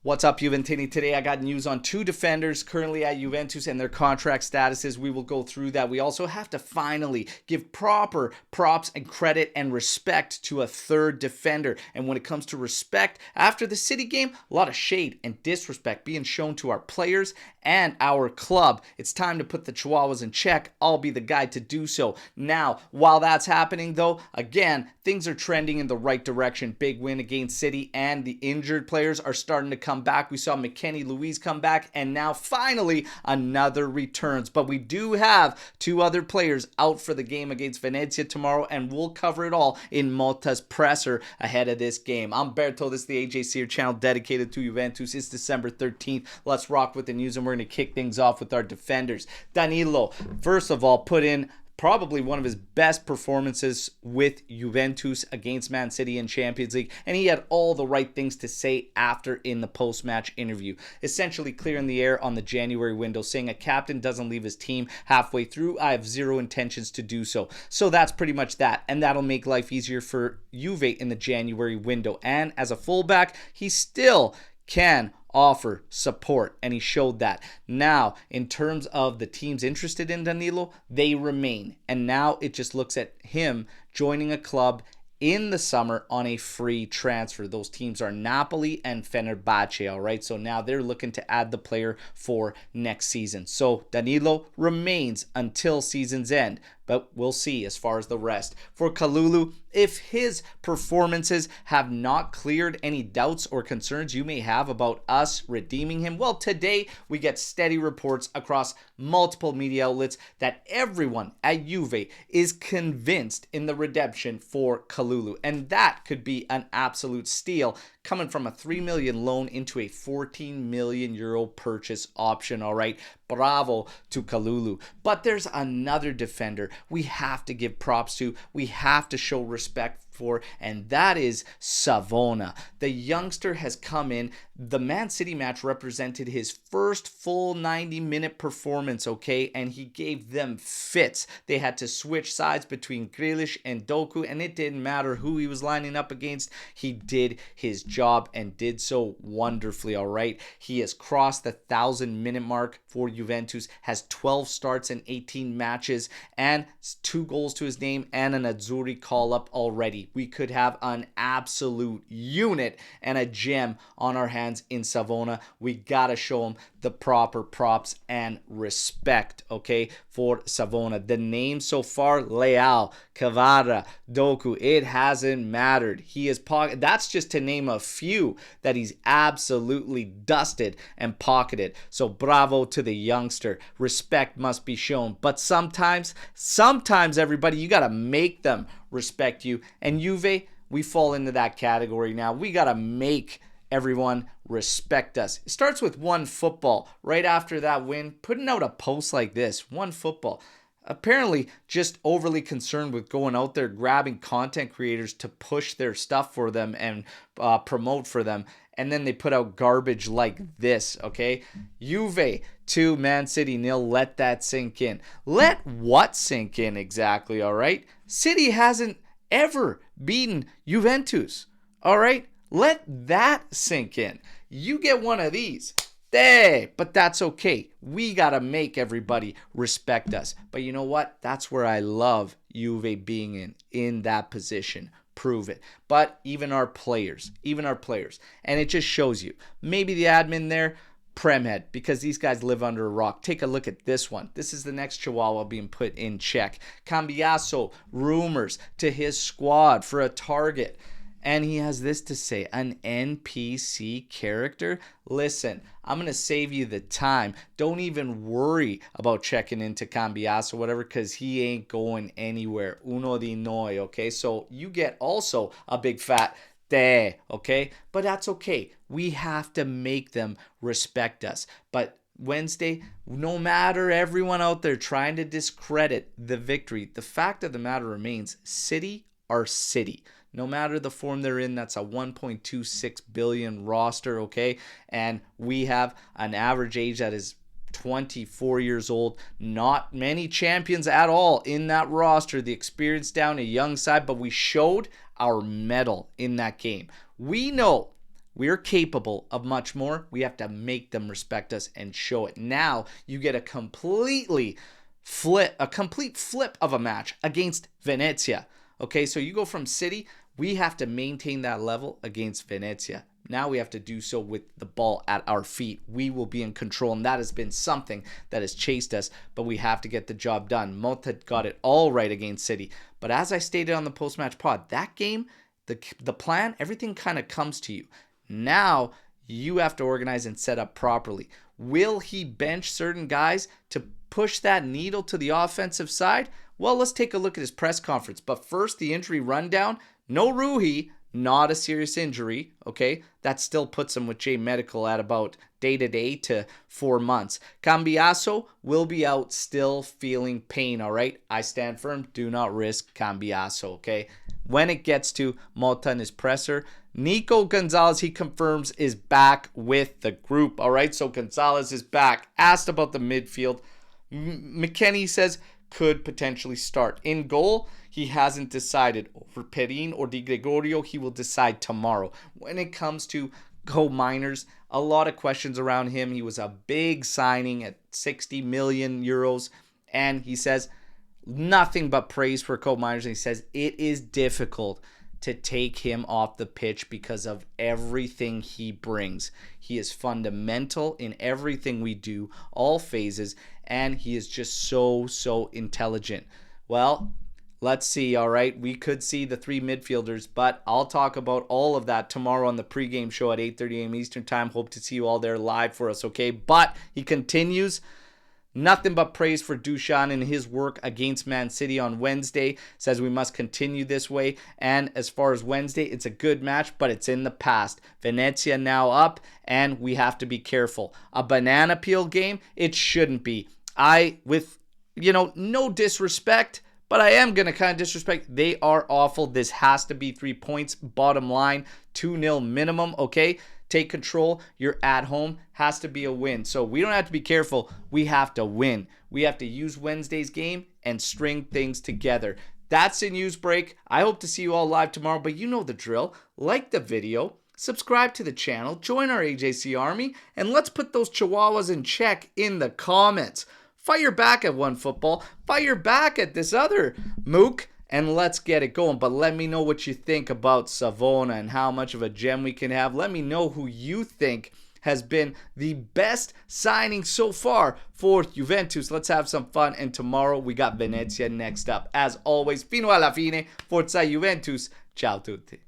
What's up, Juventini? Today I got news on two defenders currently at Juventus and their contract statuses. We will go through that. We also have to finally give proper props and credit and respect to a third defender. And when it comes to respect, after the City game, a lot of shade and disrespect being shown to our players and our club. It's time to put the Chihuahuas in check. I'll be the guy to do so. Now, while that's happening though, again, things are trending in the right direction. Big win against City, and the injured players are starting to come back. We saw McKennie Louise come back, and now finally another returns. But we do have two other players out for the game against Venezia tomorrow, and we'll cover it all in Motta's presser ahead of this game. I'm Berto. This is the AJ Sear channel dedicated to Juventus. It's December 13th. Let's rock with the news, and we're going to kick things off with our defenders. Danilo, first of all, put in probably one of his best performances with Juventus against Man City in Champions League, and he had all the right things to say after in the post-match interview, essentially clearing the air on the January window, saying a captain doesn't leave his team halfway through. I have zero intentions to do so. So that's pretty much that, and that'll make life easier for Juve in the January window. And as a fullback, he still can offer support, and he showed that. Now, in terms of the teams interested in Danilo, they remain, and now it just looks at him joining a club in the summer on a free transfer. Those teams are Napoli and Fenerbahce, all right? So now they're looking to add the player for next season. So Danilo remains until season's end, but we'll see as far as the rest. For Kulu, if his performances have not cleared any doubts or concerns you may have about us redeeming him, well, today we get steady reports across multiple media outlets that everyone at Juve is convinced in the redemption for Kulu. And that could be an absolute steal, coming from a 3 million loan into a 14 million euro purchase option, all right? Bravo to Kulu. But there's another defender we have to give props to, we have to show respect for, and that is Savona. The youngster has come in. The Man City match represented his first full 90-minute performance, okay? And he gave them fits. They had to switch sides between Grealish and Doku, and it didn't matter who he was lining up against. He did his job and did so wonderfully, all right? He has crossed the 1,000-minute mark for Juventus, has 12 starts in 18 matches, and 2 goals to his name and an Azzurri call-up already. We could have an absolute unit and a gem on our hands in Savona. We gotta show him the proper props and respect, okay, for Savona. The names so far, Leao, Kvara, Doku, it hasn't mattered. He is that's just to name a few that he's absolutely dusted and pocketed. So bravo to the youngster. Respect must be shown. But sometimes everybody, you gotta make them respect you. And Juve, we fall into that category now. We gotta make everyone respect us. It starts with OneFootball. Right after that win, putting out a post like this, OneFootball. Apparently just overly concerned with going out there grabbing content creators to push their stuff for them and promote for them, and then they put out garbage like this, okay? Juve 2, Man City 0. Let that sink in. Let what sink in exactly, all right? City hasn't ever beaten Juventus, all right? Let that sink in. You get one of these. But that's okay. We got to make everybody respect us. But you know what? That's where I love Juve being in that position. Prove it. But even our players. And it just shows you. Maybe the admin there, Premhead, because these guys live under a rock. Take a look at this one. This is the next Chihuahua being put in check. Cambiaso, rumors to his squad for a target. And he has this to say, an NPC character? Listen, I'm going to save you the time. Don't even worry about checking into Cambiaso or whatever, because he ain't going anywhere. Uno di noi, okay? So you get also a big fat okay? But that's okay. We have to make them respect us. But Wednesday, no matter everyone out there trying to discredit the victory, the fact of the matter remains, City are City. No matter the form they're in, that's a 1.26 billion roster, okay? And we have an average age that is 24 years old. Not many champions at all in that roster. The experience down a young side, but we showed our mettle in that game. We know we're capable of much more. We have to make them respect us and show it. Now you get a complete flip of a match against Venezia. Okay, so you go from City, we have to maintain that level against Venezia. Now we have to do so with the ball at our feet. We will be in control, and that has been something that has chased us, but we have to get the job done. Mota got it all right against City. But as I stated on the post-match pod, that game, the plan, everything kind of comes to you. Now you have to organize and set up properly. Will he bench certain guys to push that needle to the offensive side? Well, let's take a look at his press conference. But first, the injury rundown. No Ruhi, not a serious injury, okay? That still puts him with J Medical at about day-to-day to 4 months. Cambiaso will be out, still feeling pain, all right? I stand firm. Do not risk Cambiaso, okay? When it gets to Mota and his presser, Nico Gonzalez, he confirms, is back with the group, all right? So Gonzalez is back. Asked about the midfield. McKennie says could potentially start. In goal, he hasn't decided. For Perin or Di Gregorio, he will decide tomorrow. When it comes to Co-Miners, a lot of questions around him. He was a big signing at 60 million euros, and he says nothing but praise for Co-Miners, and he says it is difficult to take him off the pitch because of everything he brings. He is fundamental in everything we do, all phases, and he is just so intelligent. Well, let's see, all right? We could see the 3 midfielders, but I'll talk about all of that tomorrow on the pregame show at 8:30 a.m. Eastern Time. Hope to see you all there live for us, okay? But he continues. Nothing but praise for Dusan and his work against Man City on Wednesday. Says we must continue this way. And as far as Wednesday, it's a good match, but it's in the past. Venezia now up, and we have to be careful. A banana peel game? It shouldn't be. With no disrespect, but I am going to kind of disrespect. They are awful. This has to be 3 points. Bottom line, 2-0 minimum, okay? Take control. You're at home. Has to be a win. So we don't have to be careful. We have to win. We have to use Wednesday's game and string things together. That's the news break. I hope to see you all live tomorrow, but you know the drill. Like the video, subscribe to the channel, join our AJC army, and let's put those chihuahuas in check in the comments. Fire back at OneFootball. Fire back at this other mook. And let's get it going. But let me know what you think about Savona and how much of a gem we can have. Let me know who you think has been the best signing so far for Juventus. Let's have some fun. And tomorrow we got Venezia next up. As always, fino alla fine. Forza Juventus. Ciao tutti.